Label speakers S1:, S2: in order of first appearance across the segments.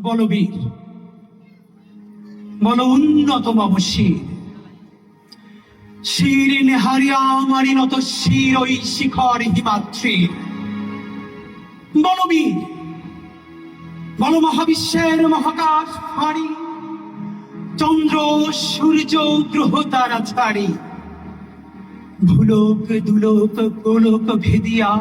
S1: বলবীর, বল উন্নতম শির, শির নেহারিয়া মারি নত শির ওই শিখর হিমাত্রীর। বলবীর, বল মহাবিশ্বের মহাকাশ ফাঁড়ি, চন্দ্র সূর্য গ্রহ তারা ছাড়ি, ভুলোক দুলোক গোলোক ভেদিয়া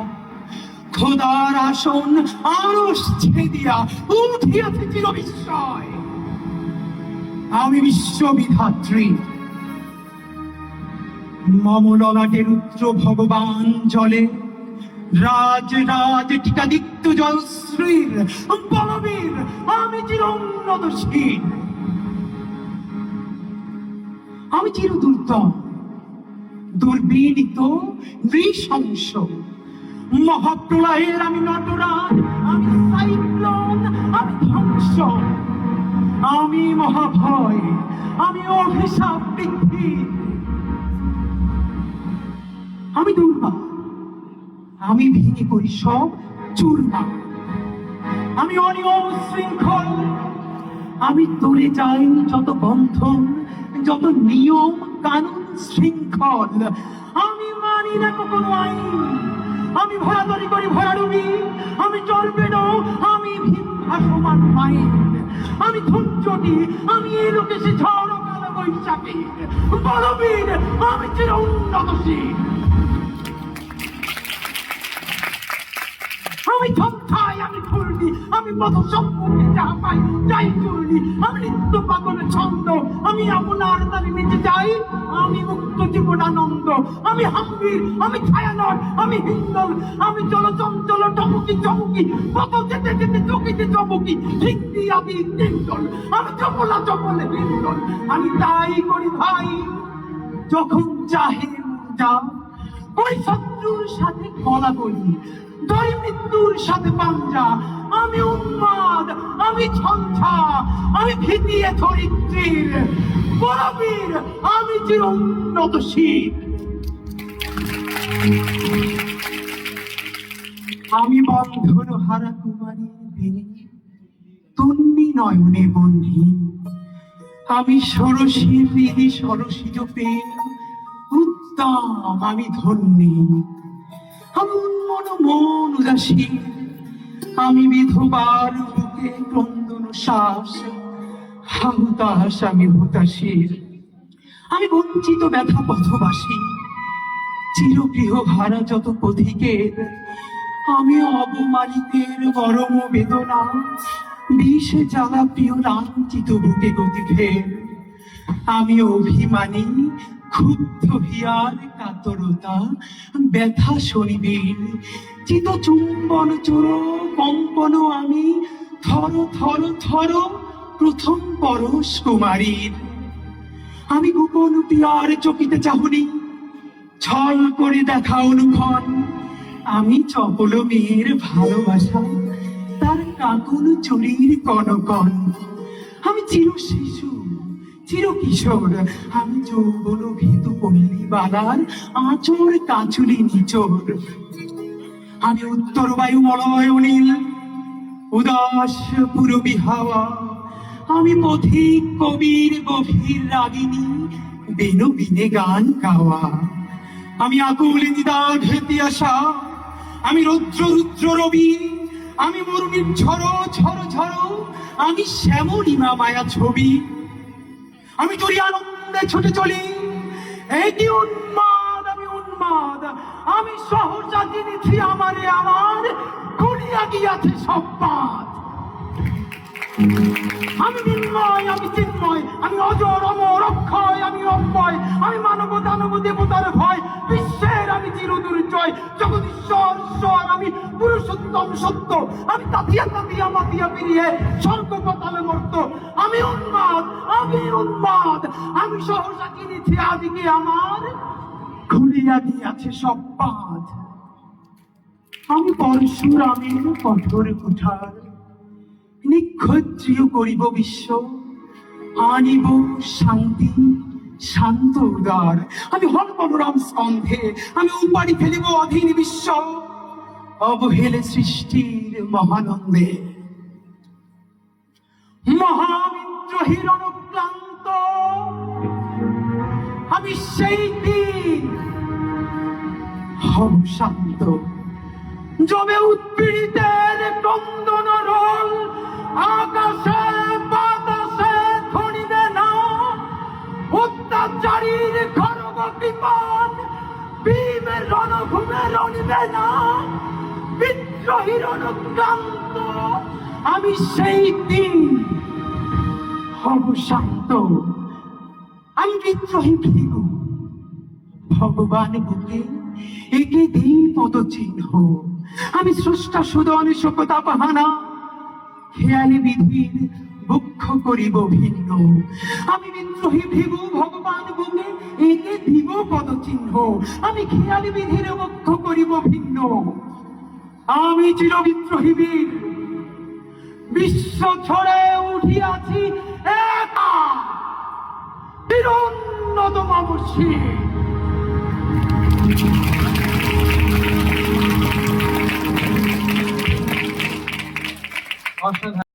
S1: খোদার আসন আরশ ছেদিয়া উঠিয়াছে চির বিস্ময়। আমি বিশ্ববিধাত্রী, মম ললাটে রুদ্র ভগবান জলে রাজ রাজ টিকাদিত্য জয়শ্রীর। বলবীর, আমি চির উন্নতশীল, আমি চির দুর্দম দুর্বিনীত নৃশংস। মহাপ্রলয়ের আমি নটরাজ, আমি সাইক্লোন, আমি ধ্বংস, আমি মহাভয়, আমি অভিশাপ বৃদ্ধি, আমি দুর্বা, আমি ভেঙে করি সব চূর্ণা, আমি অনিয়ম শৃঙ্খল, আমি তোলে যাই যত বন্ধন, যত নিয়ম কানুন শৃঙ্খল। আমি মানি না কোনো আইন, আমি ভরাধরি করি ভরাডুবি, আমি টর্পেডো, আমি ভীম ভাসমান মাইন, আমি ধুমচটি, আমি এলোকেশে ঝড় কালো বৈশাখী। বলবীর, আমি চির উন্নতশীল, আমি ঝঞ্ঝাই, আমি ঘূর্ণি, আমি পথ সম্মুখে যা পাই যাই চূর্ণি, আমি নিত্য পাগল ছন্দ, আমি আপনার তালে নিচে যাই, আমি মুক্ত জীবনানন্দ, আমি হাম্বির, আমি ছায়ানট, আমি হিন্দল, আমি চলচঞ্চল চমকি চমকি, পথ যেতে যেতে চকিতে চমকি, হিন্দি আমি হিন্দল, আমি চপলা চপলে হিন্দল, আমি তাই করি ভাই যখন চাহে যা, ওই শত্রুর সাথে গলা বলি, ধরি মৃত্যুর সাথে পাঞ্জা, আমি উন্মাদ, আমি ঝঞ্ঝা, আমি ভীতিয়ে ধরিত্রীর। বলবীর, আমি চির উন্নতশীল, আমি বন্ধন হারা কুমারী বেনি, তন্নি নয়নে বন্ধি, আমি ষোড়শী হৃদি সরসিজ প্রেম উত্তম, আমি ধন্যী, আমি উন্মন মন উদাসী, আমি বিধবার বুকে ক্রন্দন শ্বাস, হুতাশ আমি হুতাশীর, আমি বঞ্চিত ব্যথা পথবাসী, চিরগৃহ ভাড়া যত পথিকের, আমি অবমানিতের গরম বেদনা, বিষে জ্বালা প্রিয় লাঞ্ছিত বুকে গতি ফের, আমি অভিমানী ক্ষুব্ধ হিয়ার কাতরতা ব্যথা শনিবীর, চিত চুম্বন চোর কম্পন আমি থর থর থর প্রথম পরশ কুমারীর। আমি গোপন পিয়ার চকিতে চাহুনি, ছল করে দেখা অনুক্ষণ, আমি চপল মেয়ের ভালোবাসা তার কাকুন চুরির কনকন, আমি চির শিশু চির কিশোর, আমি যৌবন ভীতু পল্লী বালার আঁচড় কাঁচুলি নিচোর, আমি উত্তর বায়ু মলয় অনিল উদাস পুরবী হাওয়া, আমি পথিক কবির গভীর রাগিনী বেনু বিনে গান গাওয়া, আমি আকুল নিদা ঘেতে আসা, আমি রৌদ্র রুদ্র রবি, আমি মরুণীর ঝড়ো ঝড়ো ঝড়ো, আমি শ্যামলিমা মায়া ছবি, আমি তোরই আনন্দে ছুটে চলি, এটি উন্মাদ, আমি উন্মাদ, আমি সহসা জেনেছি আমারে আমার খুলিয়া গিয়াছে সব পাত। আমি নির্ময়, আমি চিন্ময়, আমি অজর অমর অক্ষয়, আমি অক্ষয়, আমি মানব দানব দেবতার ভয়, বিশ্বের আমি চির দুর্জয়, জগদীশ্বর ঈশ্বর, আমি পুরুষোত্তম সত্য, আমি তাতিয়া তাতিয়া মাতিয়া পেরিয়ে স্বর্গ পাতালে মর্ত, আমি উন্মাদ, আমি উন্মাদ, আমি সহসা চিনেছি আজকে আমার খুলিয়া গিয়াছে সব পাত। আমি পরশুরামের কঠোর কুঠার, নিক্ষত্রিয় করিব বিশ্ব, আনিব শান্তি শান্ত উদার, আমি হল বলরাম স্কন্ধে, আমি উপাড়ি ফেলিব অধীন বিশ্ব, অবহেলে সৃষ্টির মহানন্দে। মহাবিদ্রোহীর অনুক্রান্ত আমি সেই দিন হব শান্ত, যবে উৎপীড়িতের ক্রন্দন রোল আকাশে বাতাসে ধ্বনিবে না, অত্যাচারীর খড়গ কৃপণ ভীমের রণভূমে রণিবে না, বিদ্রোহীর অনুক্রান্ত আমি সেই দিন হব শান্ত। আমি বিদ্রোহী ভীরু, ভগবান বুকে একে দিন পদচিহ্ন। আমি স্রষ্টা সুদন শোকতা পাহানা, খেয়ালি বিধির বক্ষ করিব ভিন্ন। আমি বিদ্রোহী ভীরু, ভগবান বুকে একে দিব পদচিহ্ন। আমি খেয়ালি বিধির বক্ষ করিব ভিন্ন। আমি চির বিদ্রোহী বীর, বিশ্ব ছড়ে উঠিয়াছি একা, চিরোন্নত মামসী।
S2: অসাধারণ।